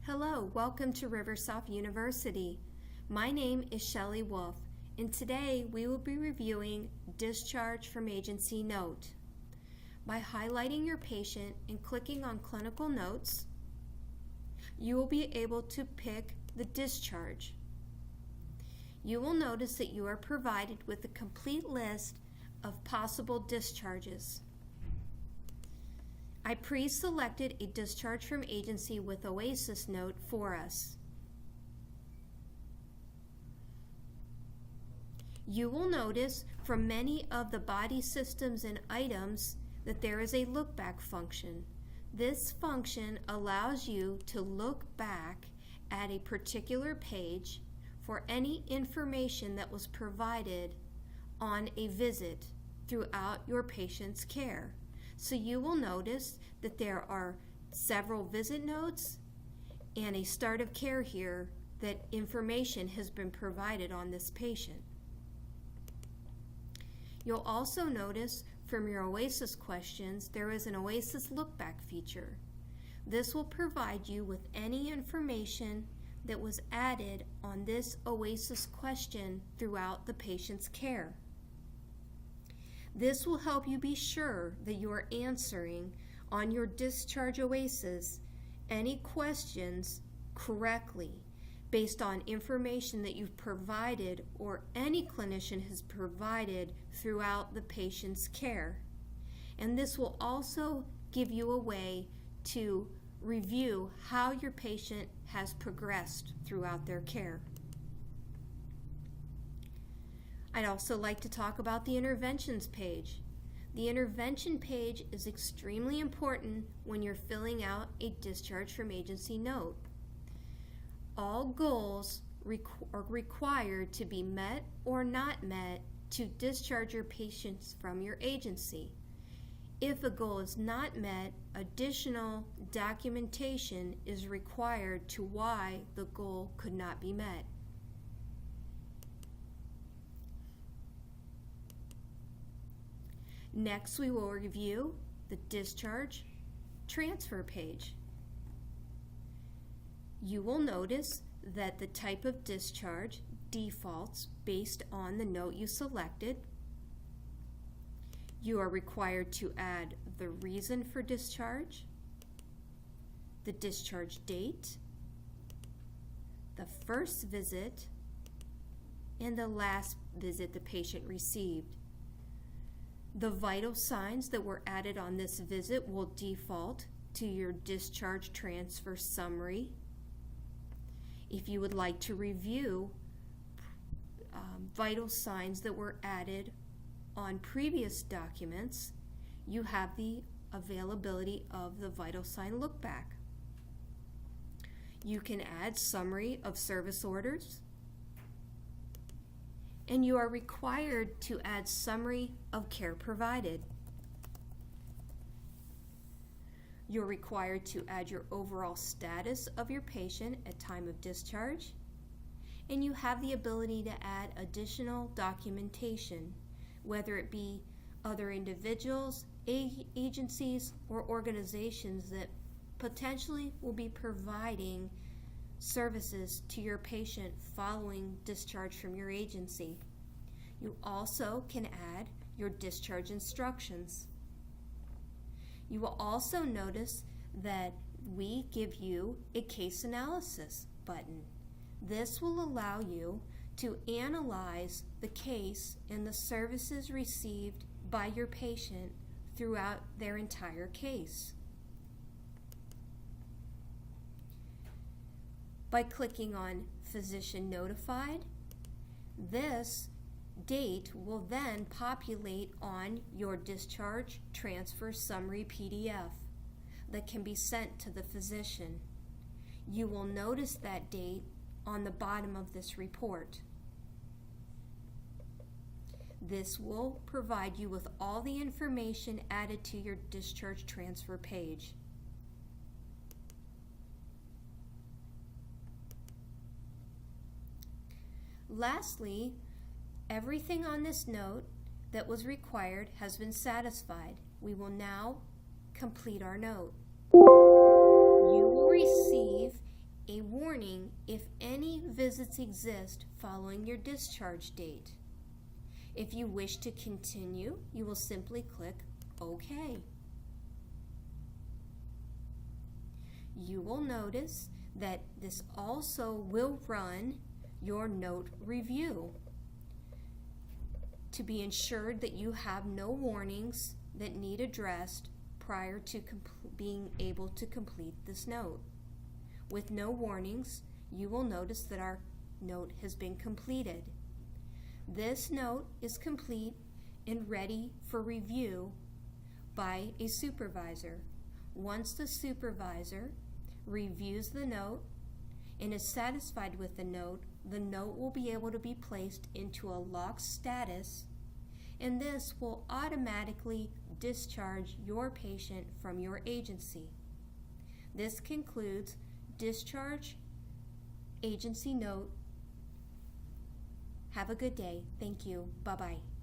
Hello, welcome to Riversoft University. My name is Shelley Wolf, and today we will be reviewing Discharge from Agency Note. By highlighting your patient and clicking on Clinical Notes, you will be able to pick the discharge. You will notice that you are provided with a complete list of possible discharges. I pre-selected a discharge from agency with Oasis note for us. You will notice from many of the body systems and items that there is a look-back function. This function allows you to look back at a particular page for any information that was provided on a visit throughout your patient's care. So you will notice that there are several visit notes and a start of care here that information has been provided on this patient. You'll also notice from your Oasis questions there is an Oasis Look-Back feature. This will provide you with any information that was added on this Oasis question throughout the patient's care. This will help you be sure that you are answering on your Discharge Oasis any questions correctly based on information that you've provided or any clinician has provided throughout the patient's care. And this will also give you a way to review how your patient has progressed throughout their care. I'd also like to talk about the interventions page. The intervention page is extremely important when you're filling out a discharge from agency note. All goals are required to be met or not met to discharge your patients from your agency. If a goal is not met, additional documentation is required to why the goal could not be met. Next, we will review the discharge transfer page. You will notice that the type of discharge defaults based on the note you selected. You are required to add the reason for discharge, the discharge date, the first visit, and the last visit the patient received. The vital signs that were added on this visit will default to your discharge transfer summary. If you would like to review vital signs that were added on previous documents, you have the availability of the vital sign look-back. You can add summary of service orders, and you are required to add summary of care provided. You're required to add your overall status of your patient at time of discharge, and you have the ability to add additional documentation, whether it be other individuals, agencies, or organizations that potentially will be providing services to your patient following discharge from your agency. You also can add your discharge instructions. You will also notice that we give you a case analysis button. This will allow you to analyze the case and the services received by your patient throughout their entire case. By clicking on Physician Notified, this date will then populate on your Discharge Transfer Summary PDF that can be sent to the physician. You will notice that date on the bottom of this report. This will provide you with all the information added to your discharge transfer page. Lastly, everything on this note that was required has been satisfied. We will now complete our note. You will receive visits exist following your discharge date. If you wish to continue, you will simply click OK. You will notice that this also will run your note review to be ensured that you have no warnings that need addressed prior to being able to complete this note. With no warnings, you will notice that our note has been completed. This note is complete and ready for review by a supervisor. Once the supervisor reviews the note and is satisfied with the note will be able to be placed into a locked status, and this will automatically discharge your patient from your agency. This concludes discharge agency note. Have a good day. Thank you. Bye-bye.